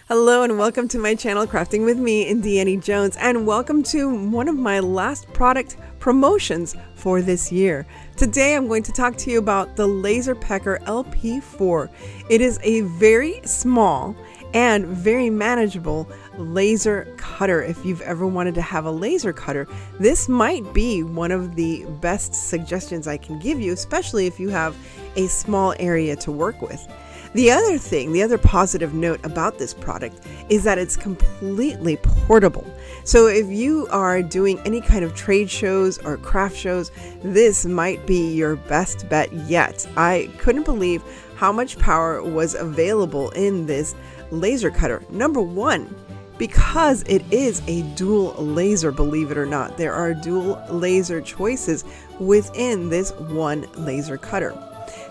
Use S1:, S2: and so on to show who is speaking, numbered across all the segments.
S1: Hello and welcome to my channel Crafting with me, Deannie Jones, and welcome to one of my last product promotions for this year. Today I'm going to talk to you about the Laserpecker LP4. It is a very small and very manageable laser cutter. If you've ever wanted to have a laser cutter, this might be one of the best suggestions I can give you, especially if you have a small area to work with. The other positive note about this product is that it's completely portable. So if you are doing any kind of trade shows or craft shows, this might be your best bet yet. I couldn't believe how much power was available in this laser cutter. Number one, because it is a dual laser, believe it or not, there are dual laser choices within this one laser cutter.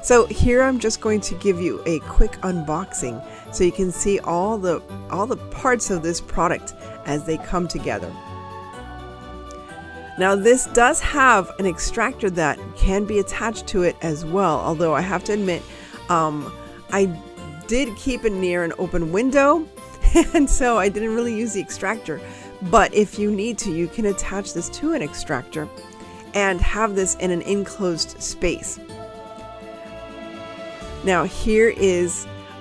S1: So here I'm just going to give you a quick unboxing so you can see all the parts of this product as they come together. Now this does have an extractor that can be attached to it as well, although I have to admit I did keep it near an open window and so I didn't really use the extractor, but if you need to, you can attach this to an extractor and have this in an enclosed space. Now here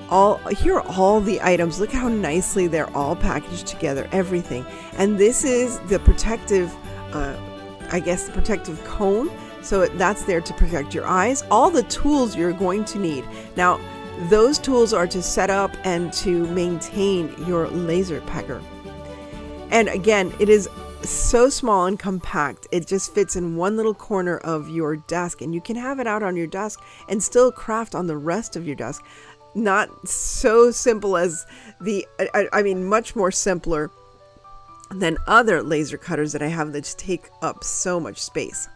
S1: are all the items. Look how nicely they're all packaged together, everything. And this is the protective, the protective cone. So that's there to protect your eyes. All the tools you're going to need. Now, those tools are to set up and to maintain your Laserpecker. And again, it is so small and compact. It just fits in one little corner of your desk, and you can have it out on your desk and still craft on the rest of your desk. Not so simple as much more simpler than other laser cutters that I have that just take up so much space.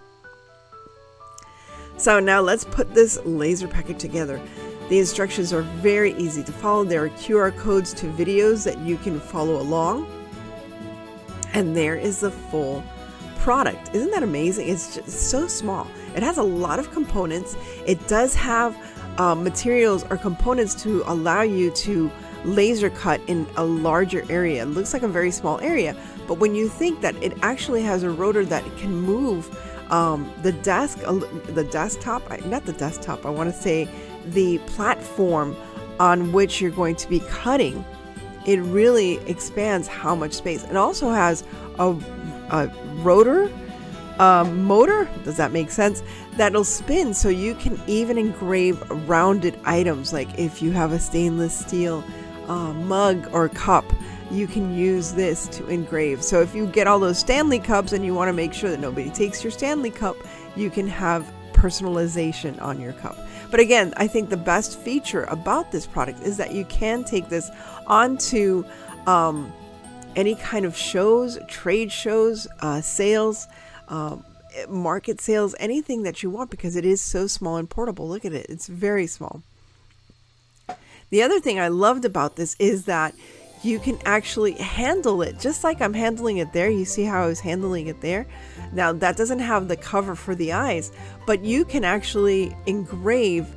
S1: So now let's put this Laserpecker together. The instructions are very easy to follow. There are QR codes to videos that you can follow along. And there is the full product. Isn't that amazing? It's just so small. It has a lot of components. It does have materials or components to allow you to laser cut in a larger area. It looks like a very small area, but when you think that it actually has a rotor that can move the platform on which you're going to be cutting, it really expands how much space. It also has a rotor motor, does that make sense, that'll spin so you can even engrave rounded items. Like if you have a stainless steel mug or cup, you can use this to engrave. So if you get all those Stanley cups and you want to make sure that nobody takes your Stanley cup, you can have personalization on your cup. But again, I think the best feature about this product is that you can take this onto any kind of shows, trade shows, sales, market sales, anything that you want, because it is so small and portable. Look at it. It's very small. The other thing I loved about this is that you can actually handle it just like I'm handling it there. You see how I was handling it there? Now that doesn't have the cover for the eyes, but you can actually engrave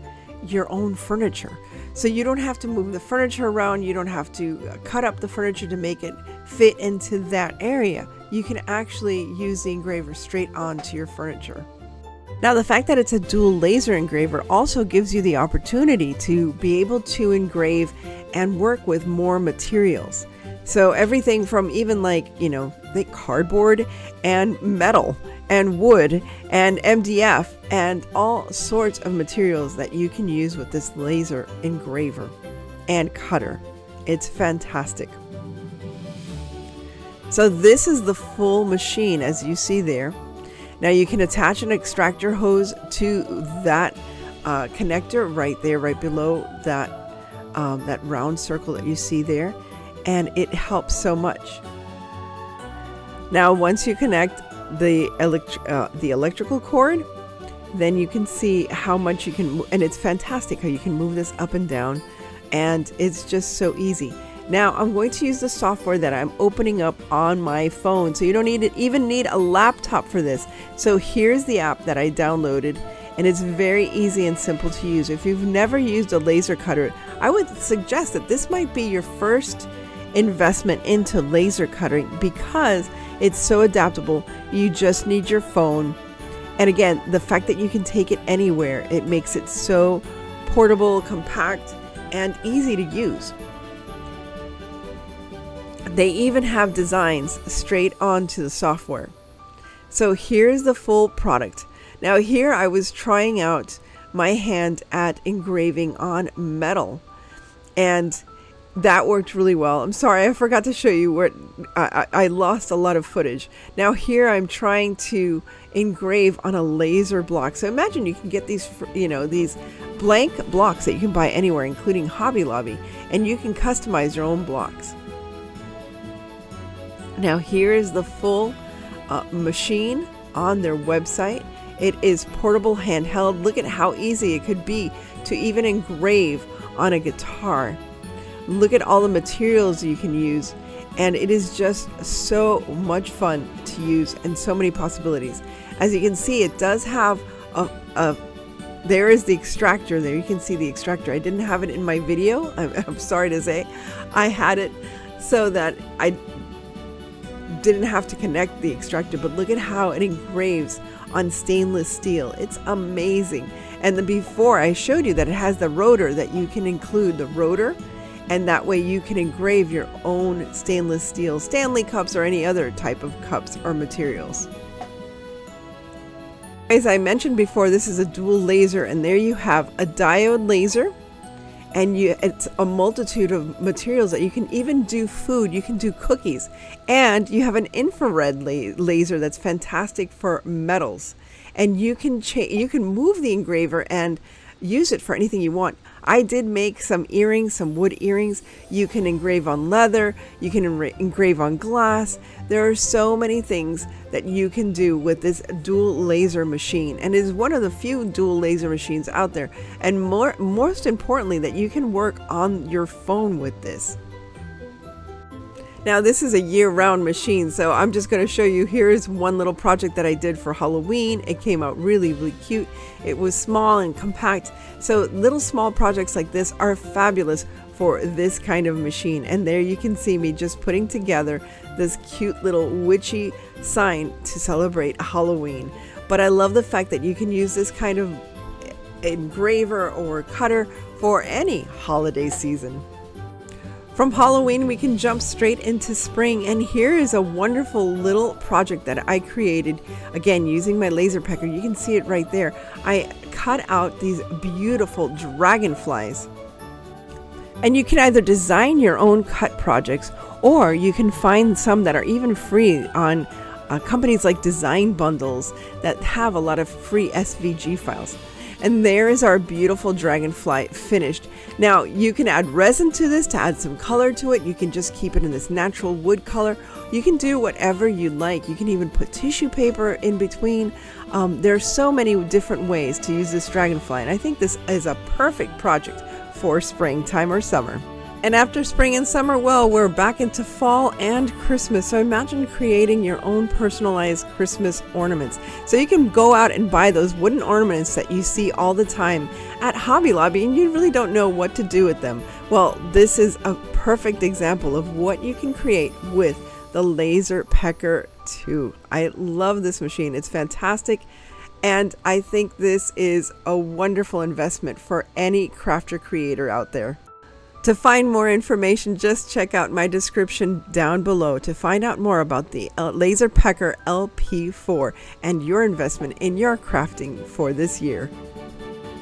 S1: your own furniture. So you don't have to move the furniture around. You don't have to cut up the furniture to make it fit into that area. You can actually use the engraver straight onto your furniture. Now the fact that it's a dual laser engraver also gives you the opportunity to be able to engrave and work with more materials. So everything from even like cardboard and metal and wood and MDF and all sorts of materials that you can use with this laser engraver and cutter. It's fantastic. So this is the full machine as you see there. Now you can attach an extractor hose to that connector right there, right below that that round circle that you see there, and it helps so much. Now once you connect the electrical cord, then you can see how much you can, and it's fantastic how you can move this up and down, and it's just so easy. Now I'm going to use the software that I'm opening up on my phone, so you don't even need a laptop for this. So here's the app that I downloaded, and it's very easy and simple to use. If you've never used a laser cutter, I would suggest that this might be your first investment into laser cutting because it's so adaptable. You just need your phone. And again, the fact that you can take it anywhere, it makes it so portable, compact, and easy to use. They even have designs straight onto the software. So here's the full product. Now here I was trying out my hand at engraving on metal, and that worked really well. I'm sorry, I forgot to show you where I lost a lot of footage. Now here I'm trying to engrave on a laser block. So imagine you can get these, these blank blocks that you can buy anywhere, including Hobby Lobby, and you can customize your own blocks. Now here is the full machine on their website. It is portable, handheld. Look at how easy it could be to even engrave on a guitar. Look at all the materials you can use, and it is just so much fun to use and so many possibilities. As you can see, it does have there is the extractor there. You can see the extractor. I didn't have it in my video. I'm sorry to say. I had it so that I didn't have to connect the extractor, but look at how it engraves on stainless steel. It's amazing. And then before I showed you that it has the rotor, that you can include the rotor, and that way you can engrave your own stainless steel Stanley cups or any other type of cups or materials. As I mentioned before, this is a dual laser, and there you have a diode laser, and it's a multitude of materials that you can even do food, you can do cookies, and you have an infrared laser that's fantastic for metals, and you can move the engraver and use it for anything you want. I did make some earrings, some wood earrings. You can engrave on leather, you can engrave on glass. There are so many things that you can do with this dual laser machine, and it is one of the few dual laser machines out there, and most importantly, that you can work on your phone with this. Now this is a year-round machine, so I'm just going to show you. Here's one little project that I did for Halloween. It came out really, really cute. It was small and compact, so little small projects like this are fabulous for this kind of machine. And there you can see me just putting together this cute little witchy sign to celebrate Halloween. But I love the fact that you can use this kind of engraver or cutter for any holiday season. From Halloween, we can jump straight into spring, and here is a wonderful little project that I created, again using my Laserpecker. You can see it right there. I cut out these beautiful dragonflies, and you can either design your own cut projects, or you can find some that are even free on companies like Design Bundles that have a lot of free SVG files. And there is our beautiful dragonfly finished. Now you can add resin to this to add some color to it. You can just keep it in this natural wood color. You can do whatever you like. You can even put tissue paper in between. There are so many different ways to use this dragonfly, and I think this is a perfect project for springtime or summer. And after spring and summer, well, we're back into fall and Christmas. So imagine creating your own personalized Christmas ornaments. So you can go out and buy those wooden ornaments that you see all the time at Hobby Lobby, and you really don't know what to do with them. Well, this is a perfect example of what you can create with the Laserpecker 2. I love this machine. It's fantastic. And I think this is a wonderful investment for any crafter creator out there. To find more information, just check out my description down below to find out more about the Laserpecker LP4 and your investment in your crafting for this year.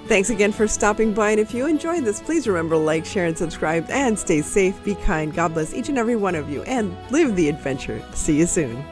S1: Thanks again for stopping by, and if you enjoyed this, please remember to like, share, and subscribe, and stay safe, be kind. God bless each and every one of you, and live the adventure. See you soon.